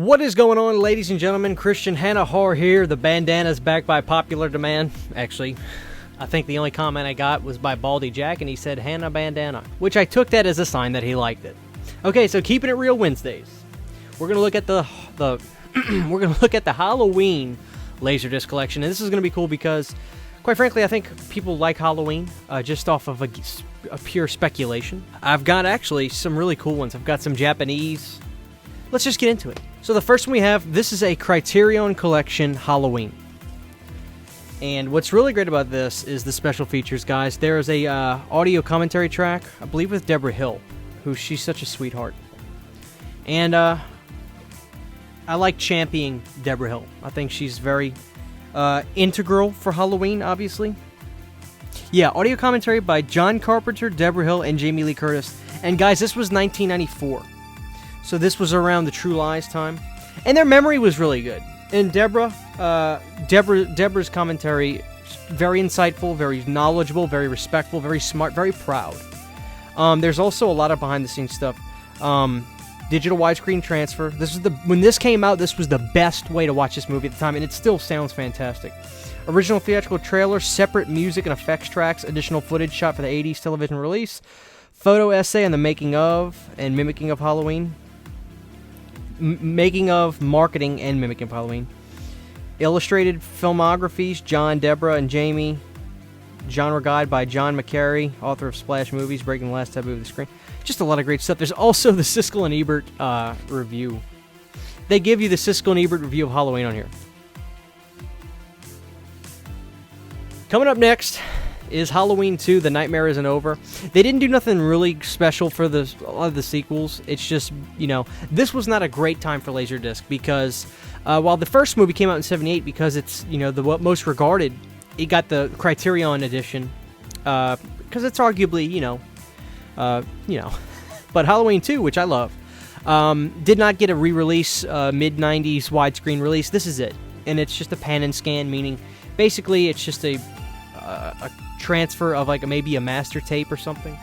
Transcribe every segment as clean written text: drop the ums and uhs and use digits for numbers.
What is going on, ladies and gentlemen? Christian Hanna Horror here. The bandana's back by popular demand. Actually, I think the only comment I got was by Baldy Jack, and he said Hanna bandana, which I took that as a sign that he liked it. Okay, so keeping it real Wednesdays. We're gonna look at the we're gonna look at the Halloween Laserdisc collection, and this is gonna be cool because, quite frankly, I think people like Halloween just off of a pure speculation. I've got actually some really cool ones. I've got some Japanese. Let's just get into it. So the first one we have, this is a Criterion Collection Halloween. And what's really great about this is the special features, guys. There is a audio commentary track, I believe with Deborah Hill, she's such a sweetheart. And I like championing Deborah Hill. I think she's very integral for Halloween, obviously. Yeah, audio commentary by John Carpenter, Deborah Hill, and Jamie Lee Curtis. And guys, this was 1994. So this was around the True Lies time. And their memory was really good. And Deborah's commentary, very insightful, very knowledgeable, very respectful, very smart, very proud. There's also a lot of behind-the-scenes stuff. Digital widescreen transfer. When this came out, this was the best way to watch this movie at the time, and it still sounds fantastic. Original theatrical trailer, separate music and effects tracks, additional footage shot for the 80s television release, photo essay on the making of and mimicking of Halloween. Making of, marketing, and mimicking of Halloween. Illustrated filmographies, John, Deborah, and Jamie. Genre guide by John McCary, author of Splash Movies, Breaking the Last Taboo of the Screen. Just a lot of great stuff. There's also the Siskel and Ebert review. They give you the Siskel and Ebert review of Halloween on here. Coming up next is Halloween 2, The Nightmare Isn't Over. They didn't do nothing really special for a lot of the sequels. It's just, this was not a great time for Laserdisc because while the first movie came out in 78 because it's, the most regarded, it got the Criterion edition because it's arguably, but Halloween 2, which I love, did not get a re-release, mid-90s widescreen release. This is it. And it's just a pan and scan, meaning basically it's just a transfer of maybe a master tape or something.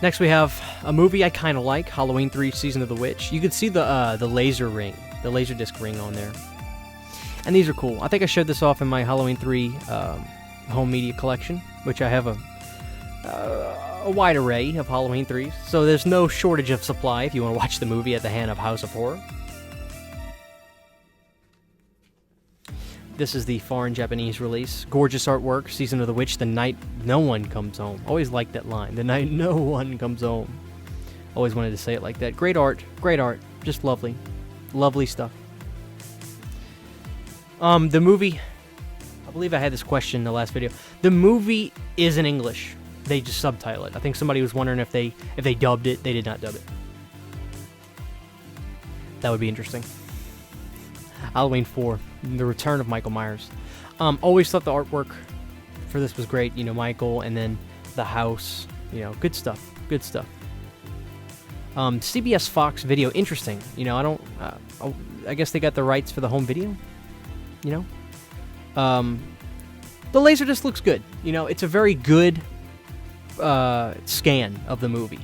Next we have a movie I kind of like, Halloween 3 Season of the Witch. You can see the laser ring, the Laserdisc ring on there. And these are cool. I think I showed this off in my Halloween 3 home media collection, which I have a wide array of Halloween 3s. So there's no shortage of supply if you want to watch the movie at the Hanna House of Horror. This is the foreign Japanese release. Gorgeous artwork. Season of the Witch. The night no one comes home. Always liked that line. The night no one comes home. Always wanted to say it like that. Great art. Great art. Just lovely. Lovely stuff. The movie... I believe I had this question in the last video. The movie is in English. They just subtitle it. I think somebody was wondering if they dubbed it. They did not dub it. That would be interesting. Halloween 4, The Return of Michael Myers. Always thought the artwork for this was great. Michael, and then the house. Good stuff. Good stuff. CBS Fox Video, interesting. I guess they got the rights for the home video. The Laserdisc looks good. It's a very good scan of the movie.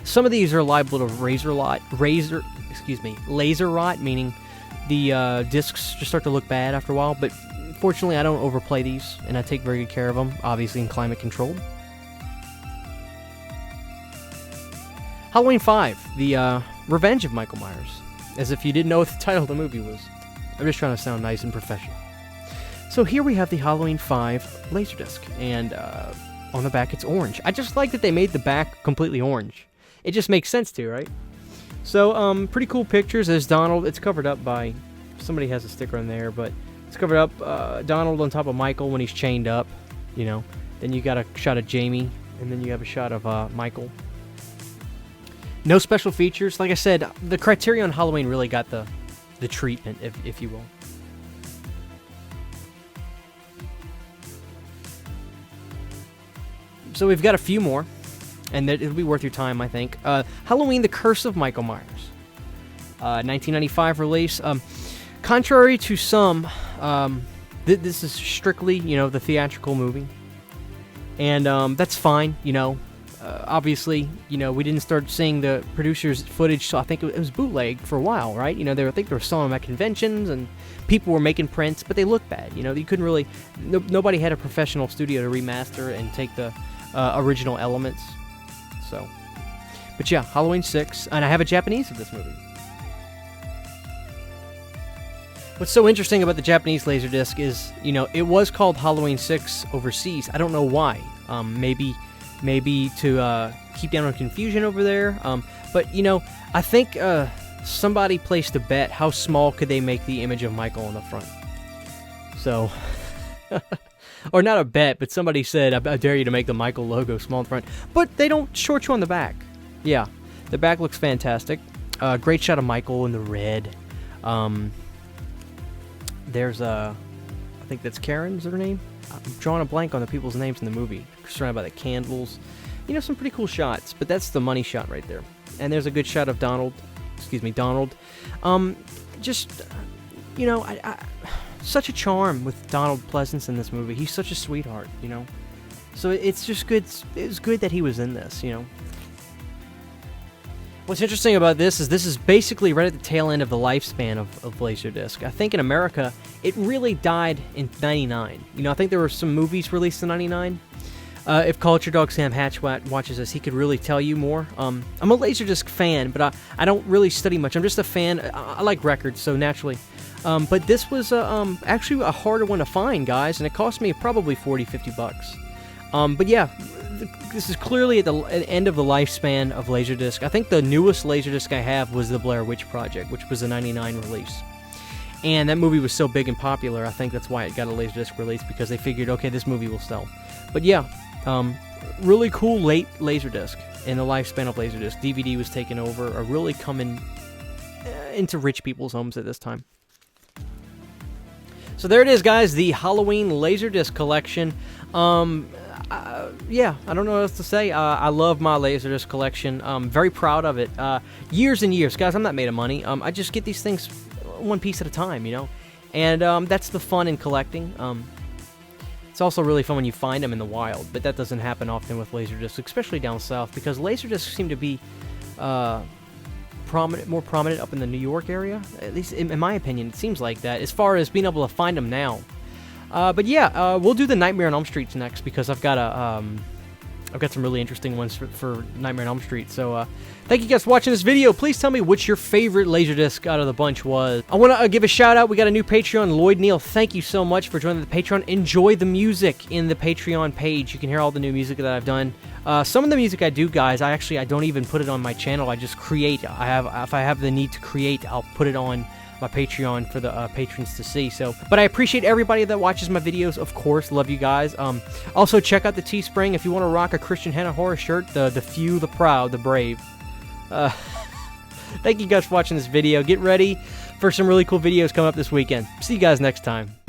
Some of these are liable to laser rot, meaning the discs just start to look bad after a while, but fortunately I don't overplay these, and I take very good care of them, obviously in climate controlled. Halloween 5, The Revenge of Michael Myers, as if you didn't know what the title of the movie was. I'm just trying to sound nice and professional. So here we have the Halloween 5 Laserdisc, and on the back it's orange. I just like that they made the back completely orange. It just makes sense to, right? So, pretty cool pictures. There's Donald. It's covered up by... Somebody has a sticker on there, but it's covered up. Donald on top of Michael when he's chained up, Then you got a shot of Jamie, and then you have a shot of Michael. No special features. Like I said, the Criterion Halloween really got the treatment, if you will. So we've got a few more. And it'll be worth your time, I think. Halloween, The Curse of Michael Myers. 1995 release. Contrary to some, this is strictly, the theatrical movie. And that's fine, obviously, you know, we didn't start seeing the producers' footage, so I think it was bootleg for a while, right? You know, I think they were selling them at conventions, and people were making prints, but they looked bad. You know, you couldn't really, nobody had a professional studio to remaster and take the original elements. So, but yeah, Halloween 6, and I have a Japanese of this movie. What's so interesting about the Japanese Laserdisc is, you know, it was called Halloween 6 overseas. I don't know why. Maybe to keep down on confusion over there. But, you know, I think somebody placed a bet, how small could they make the image of Michael on the front? So, or not a bet, but somebody said, I dare you to make the Michael logo small in the front. But they don't short you on the back. Yeah, the back looks fantastic. Great shot of Michael in the red. There's I think that's Karen's her name. I'm drawing a blank on the people's names in the movie. Surrounded by the candles. You know, some pretty cool shots, but that's the money shot right there. And there's a good shot of Donald. Just, you know, such a charm with Donald Pleasance in this movie. He's such a sweetheart, you know. So it's just good. It's good that he was in this, you know. What's interesting about this is basically right at the tail end of the lifespan of Laserdisc. I think in America, it really died in '99. You know, I think there were some movies released in '99. If Culture Dog Sam Hatch watches this, he could really tell you more. I'm a Laserdisc fan, but I don't really study much. I'm just a fan. I like records, so naturally. But this was actually a harder one to find, guys, and it cost me probably $40-50. But yeah, this is clearly at the end of the lifespan of Laserdisc. I think the newest Laserdisc I have was the Blair Witch Project, which was a '99 release. And that movie was so big and popular, I think that's why it got a Laserdisc release, because they figured, okay, this movie will sell. But yeah, really cool late Laserdisc in the lifespan of Laserdisc. DVD was taken over, or really coming into rich people's homes at this time. So there it is, guys, the Halloween Laserdisc collection. Yeah, I don't know what else to say. I love my Laserdisc collection. I'm very proud of it. Years and years. Guys, I'm not made of money. I just get these things one piece at a time, you know? And that's the fun in collecting. It's also really fun when you find them in the wild, but that doesn't happen often with Laserdiscs, especially down south, because Laserdiscs seem to be more prominent up in the New York area. At least in my opinion, it seems like that, as far as being able to find them now. But yeah, we'll do the Nightmare on Elm Street next, because I've got some really interesting ones for Nightmare on Elm Street. So thank you guys for watching this video. Please tell me what your favorite Laserdisc out of the bunch was. I want to give a shout out. We got a new Patreon, Lloyd Neal. Thank you so much for joining the Patreon. Enjoy the music in the Patreon page. You can hear all the new music that I've done. Some of the music I do, guys, I don't even put it on my channel. I just create. If I have the need to create, I'll put it on my Patreon for the patrons to see. So, but I appreciate everybody that watches my videos, of course. Love you guys. Also, check out the Teespring if you want to rock a Christian Hanna horror shirt. The few, the proud, the brave. Thank you guys for watching this video. Get ready for some really cool videos coming up this weekend. See you guys next time.